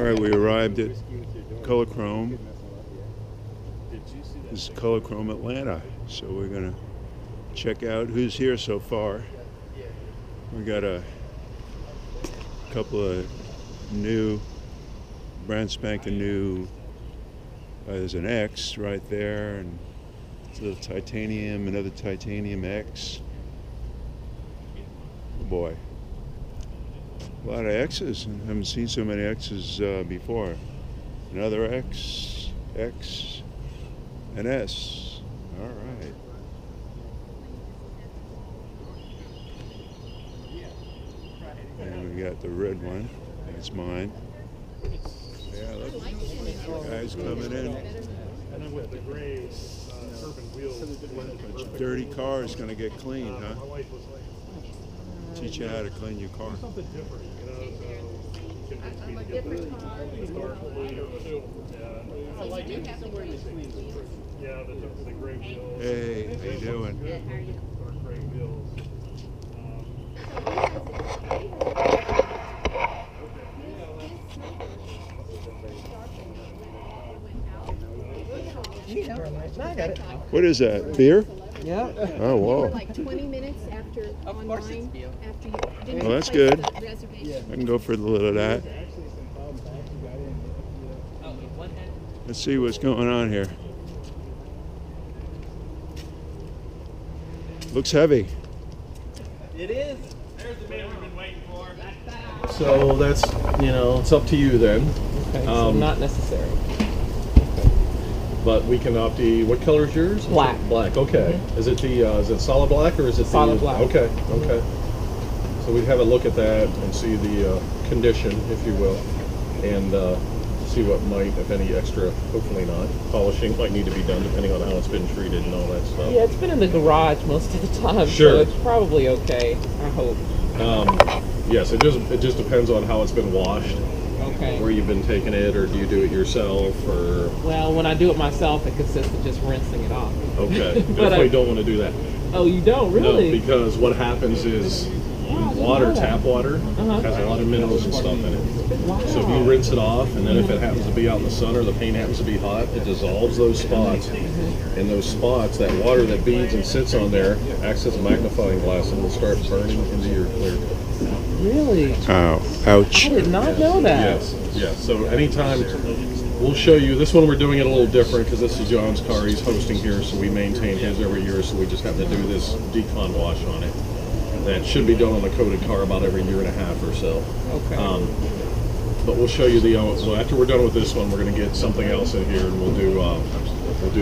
right, we arrived at Colochrome. This is Colochrome Atlanta. So we're gonna check out who's here so far. We got a couple of new, brand spanking new. There's an X right there, and it's a little titanium, another titanium X. Oh boy, a lot of X's. I haven't seen so many X's before. Another X, X, and S. All right. And we got the red one. That's mine. Yeah, look, guys coming in. And then with the gray urban wheels, Bunch of dirty cars gonna get cleaned, huh? Teach you how to clean your car. Something different, you know. So the dark blue too. Yeah, I like it. Yeah, the gray wheels. Hey, how you doing? Dark gray wheels. What is that? Beer? Yeah. Oh, wow. Like 20 minutes after online, after you didn't Well, that's place good. the reservation. I can go for a little of that. Let's see what's going on here. Looks heavy. It is. There's the man we've been waiting for. So that's, you know, it's up to you then. Okay, so not necessary. But we can opt the, what color is yours? Black. Black, okay. Is it the, is it solid black or is it Solid the, black. Okay, okay. So we'd have a look at that and see the condition, if you will, and see what might, if any extra, hopefully not, polishing might need to be done depending on how it's been treated and all that stuff. Yeah, it's been in the garage most of the time, Sure. so it's probably okay, I hope. Yes, it just depends on how it's been washed, Okay. where you've been taking it, or do you do it yourself, or... Well, when I do it myself, it consists of just rinsing it off. Okay, But definitely don't want to do that. Oh, you don't really? No, because what happens is water, tap water, has a lot of minerals and stuff in it. Wow. So if you rinse it off, and then if it happens to be out in the sun or the paint happens to be hot, it dissolves those spots. And those spots, that water that beads and sits on there, acts as a magnifying glass and will start burning into your clear. Really? Oh, ouch. I did not know that. Yes, yes. So anytime, we'll show you, this one we're doing it a little different because this is John's car, he's hosting here, so we maintain his every year, so we just have to do this decon wash on it. That should be done on a coated car about every year and a half or so. Okay. But we'll show you the, so after we're done with this one, we're going to get something else in here and we'll do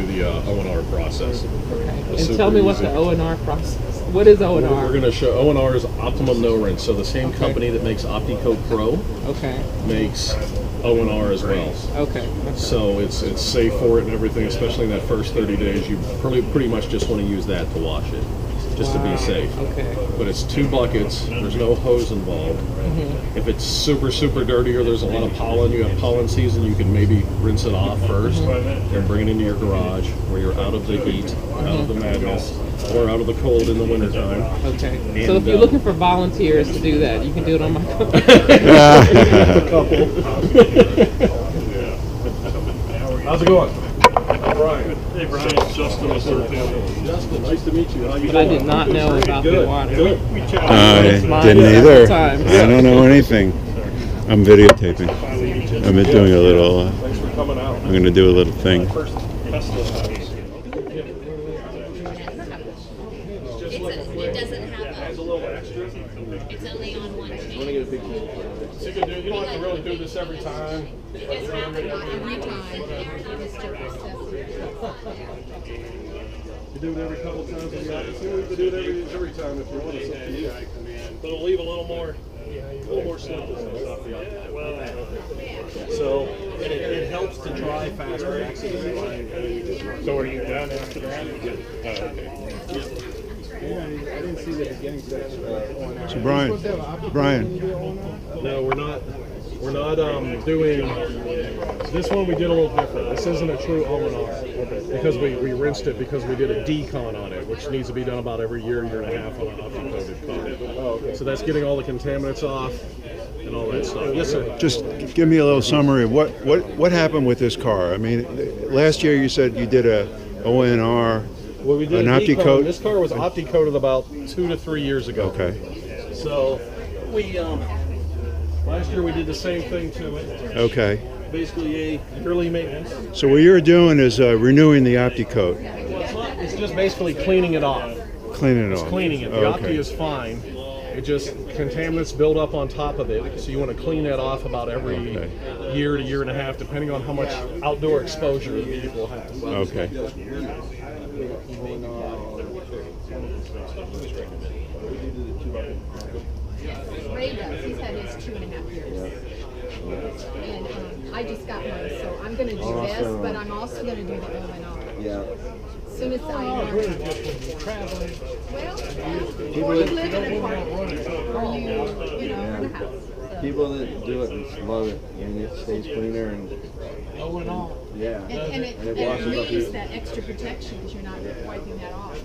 the O&R process. Okay. And tell me what the O&R process. What is O&R? We're going to show O&R is Optimum No Rinse. So the same company that makes OptiCoat Pro makes O&R as well. Okay. So it's safe for it and everything, especially in that first 30 days. You pretty much just want to use that to wash it, just to be safe. Okay. But it's 2 buckets. There's no hose involved. If it's super, super dirty or there's a lot of pollen, you have pollen season, you can maybe rinse it off first and bring it into your garage where you're out of the heat, out of the madness, or out of the cold in the wintertime. Okay. And, so if you're looking for volunteers to do that, you can do it on my company. A couple. How's it going? Brian. Hey Brian, it's Justin. Justin, nice to meet you. How you But doing? I did not know about the water. Good. I didn't either. I don't know anything. I'm videotaping. I've been doing a little, Thanks for coming out. I'm going to do a little thing. It doesn't have it's only on one channel. So you don't have to really do this every time. It just happened every time. You do it every couple of times in the office. You can do it every time if you want. It's up to you. But it'll leave a little more slickness and stuff. So it helps to dry faster. So are you done after that? I didn't see the beginning section. So Brian. No, we're not doing this one. We did a little different. This isn't a true O&R because we rinsed it because we did a decon on it, which needs to be done about every year and a half on an oxy-coated car. So that's getting all the contaminants off, and all that stuff. Yes, sir. Just give me a little summary of what happened with this car. I mean, last year you said you did a ONR, Well, we did an a OptiCoat. decode. This car was OptiCoated about 2 to 3 years ago. Okay. So we last year we did the same thing to it. Okay. Basically a yearly maintenance. So what you're doing is renewing the OptiCoat, It's just basically cleaning it off. cleaning it It's off. cleaning it. The Opti is fine. It just contaminants build up on top of it, so you want to clean that off about every year to year and a half, depending on how much outdoor exposure the vehicle has. Okay. Ray does. He's had his 2.5 years. And I just got mine, so I'm going to do this, but I'm also going to do the O&R. Yeah. As soon as I well, or you live in an apartment, or you in a house. So. People that do it just love it, and it stays cleaner and O&R. yeah. And it washes up leaves your- that extra protection because you're not wiping that off.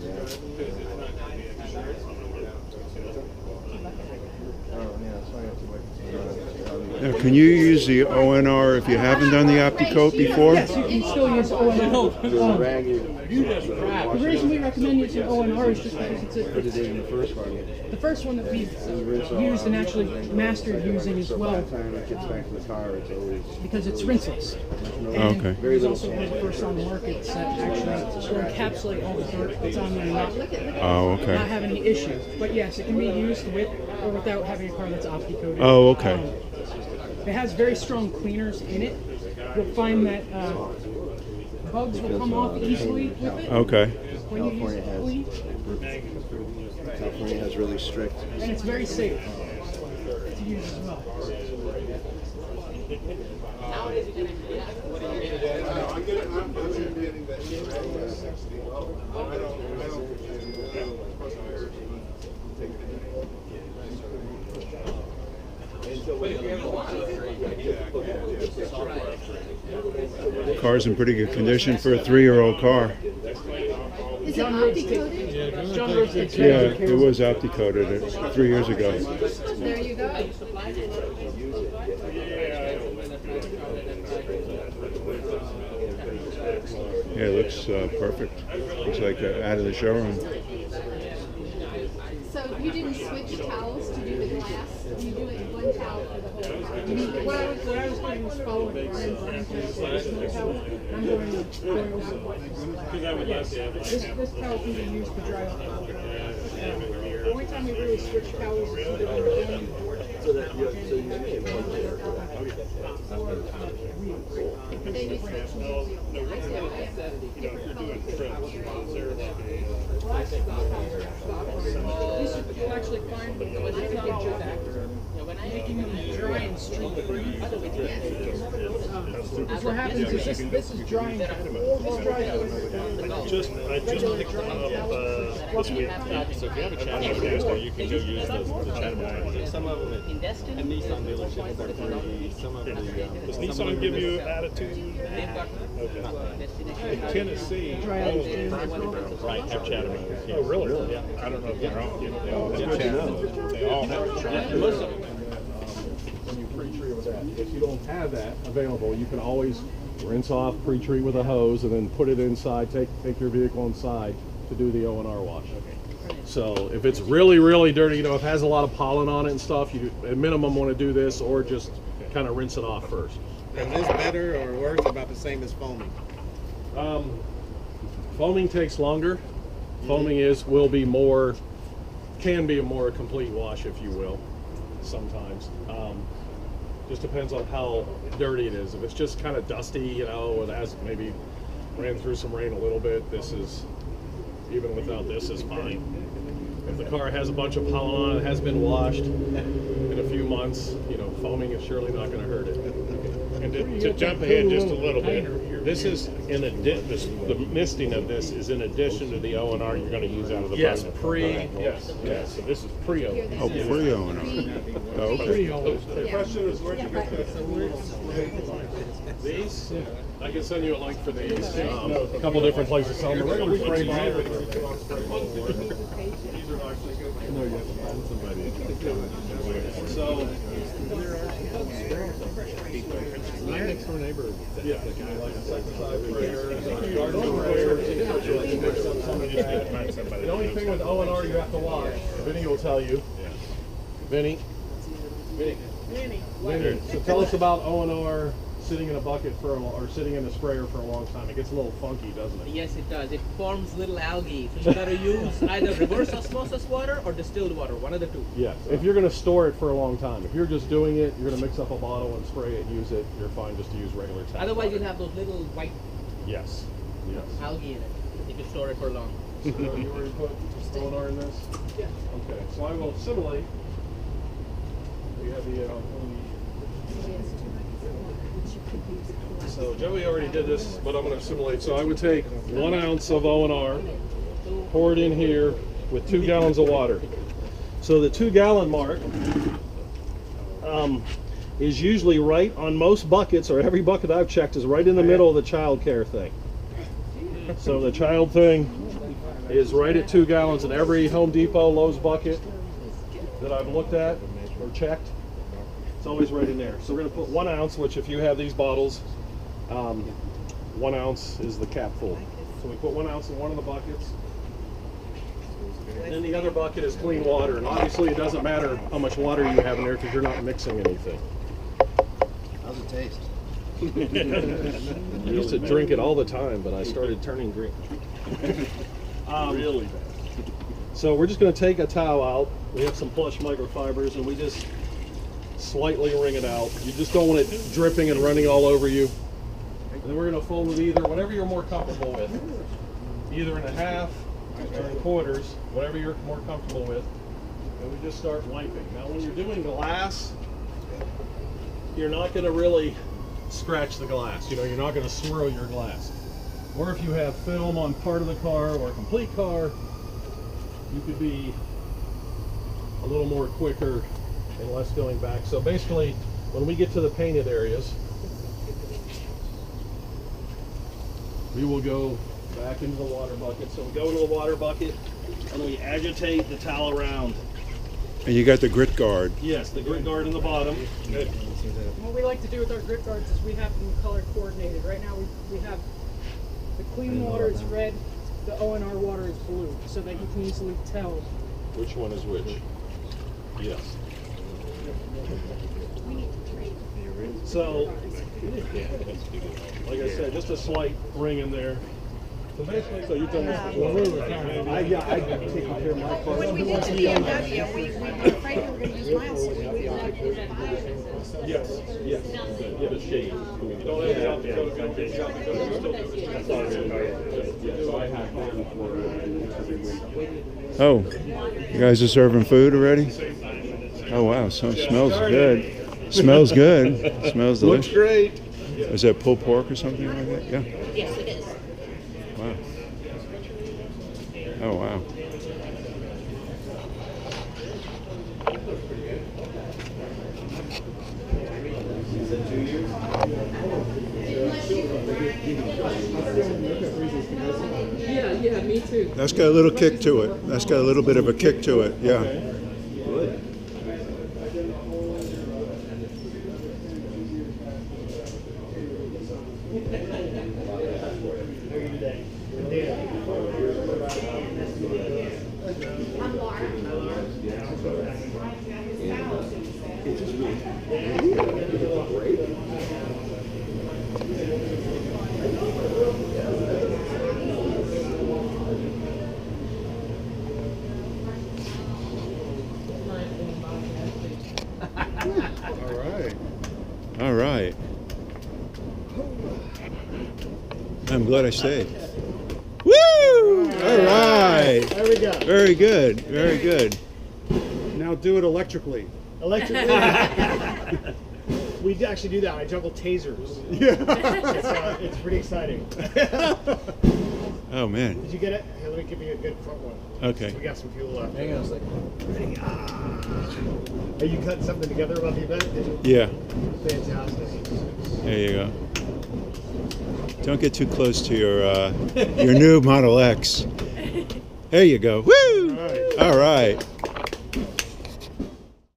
Now, can you use the ONR if you haven't done the OptiCoat before? Yes, you can still use O&R. The reason we recommend using O&R is just because Put it in the first one. the first one that we've used and actually mastered using as well, By the time it gets back to the car, it's always because it's rinseless. And Okay. it's also one of the first on the market that actually will encapsulate all the dirt that's on there and not Oh, okay. have any issues. But yes, it can be used with or without having a car that's OptiCoated. Oh, okay. It has very strong cleaners in it. You'll find that bugs will come off easily with it Okay. when you use California bleach, California has really strict. and it's very safe to use as well. Car's in pretty good condition for a 3-year-old car. Is it OptiCoated? John Rhodes takes Yeah, very good care it of was OptiCoated 3 years ago. There you go. Yeah, it looks perfect. Looks like out of the showroom. So you didn't switch towels to do the glass? You do it one towel for the whole car? You mean the What I was doing was following Brian's towel. I'm going over this towel can be used to dry off. The only time we really switch towels is either on the phone Then you switch to the wheel. I see. Different colors. You'll actually find making them dry and streak free. Because what happens is this is drying. I just picked one up this week. So if you have a Chatham caster, you can go use the Chatham caster. Some of them at Nissan dealerships are free. Some of them. Does Nissan give you attitude? Okay. In Tennessee, all of the property grounds Right, have Chatham. Oh, really? Yeah. I don't know if they're all, they all have Chatham. They all have Chatham. When you pre-treat with that, if you don't have that available, you can always rinse off, pre-treat with a hose, and then put it inside. Take your vehicle inside to do the O&R wash. So if it's really, really dirty, if it has a lot of pollen on it and stuff, you at minimum want to do this, or just kind of rinse it off first. Is this better or worse? About the same as foaming? Foaming takes longer. Foaming can be a more complete wash, if you will, sometimes. Just depends on how dirty it is. If it's just kind of dusty, it has maybe ran through some rain a little bit, even without this is fine. If the car has a bunch of pollen on it, has been washed in a few months, foaming is surely not going to hurt it. And to jump ahead just a little bit, this is the misting of this is in addition to the O&R you're going to use out of the Yes, bundle. yes. So this is pre-O. Oh, pre-owner. Oh, okay. The question is where'd you get These, I can send you a link for these. A couple different places sell them. Regular spray bottle. So My next door neighbor, yeah, like insecticide sprayers, garden sprayers. The only thing with O&R you have to watch, Vinny will tell you. Vinny. So tell us about O&R sitting in a bucket or sitting in a sprayer for a long time. It gets a little funky, doesn't it? Yes, it does. It forms little algae. So you gotta use either reverse osmosis water or distilled water, one of the two. Yes. If you're going to store it for a long time, if you're just doing it, you're going to mix up a bottle and spray it, use it. You're fine just to use regular tap. Otherwise, you'll have those little white Yes. Yes. algae in it if you store it for long. So you already put O&R in this? Yeah. Okay. So I will assimilate. We have the. So Joey already did this, but I'm going to assimilate. So I would take 1 ounce of O&R, pour it in here with 2 gallons of water. So the 2-gallon mark is usually right on most buckets, or every bucket I've checked is right in the middle of the child care thing. So the child thing is right at 2 gallons in every Home Depot, Lowe's bucket that I've looked at or checked. It's always right in there. So we're going to put 1 ounce, which if you have these bottles, 1 ounce is the cap full. So we put 1 ounce in one of the buckets. And then the other bucket is clean water. And obviously it doesn't matter how much water you have in there because you're not mixing anything. How's it taste? I used to drink it all the time, but I started turning green. Really bad. So we're just going to take a towel out. We have some plush microfibers, and we just slightly wring it out. You just don't want it dripping and running all over you. And then we're going to fold it either, whatever you're more comfortable with. Either in a half or in quarters, whatever you're more comfortable with. And we just start wiping. Now when you're doing glass, you're not going to really scratch the glass. You know, you're not going to swirl your glass. Or if you have film on part of the car or a complete car, you could be a little more quicker and less going back. So basically, when we get to the painted areas, we will go back into the water bucket. So we go into the water bucket and we agitate the towel around. And you got the grit guard. Yes, the grit guard in the bottom. What we like to do with our grit guards is we have them color coordinated. Right now we have the clean water is red, the O&R water is blue, so that you can easily tell. Which one is which? Yes. So, like I said, just a slight ring in there. So basically, so you've done this before. I take care of my part. When we did the BMW, we were afraid we were going to use miles, so we left it at 5. Yes, yes. Yeah, the shade. You don't have the outfit code, Oh, you guys are serving food already? Oh wow, so smells good. Smells good. Smells delicious. Looks great. Is that pulled pork or something like that? Yeah. Yes, it is. Wow. Oh wow. Yeah, me too. That's got a little kick to it. That's got a little bit of a kick to it. Yeah. All right. I'm glad I stayed. Woo! All right. There we go. Very good. Very good. Now do it electrically. Electrically? We actually do that. I juggle tasers. Yeah. It's pretty exciting. Oh man. Did you get it? Here, let me give you a good front one. Okay. We got some fuel left. Hang on a second. Ready? Are you cutting something together about the event? Yeah. Fantastic. There you go. Don't get too close to your new Model X. There you go. Woo! All right.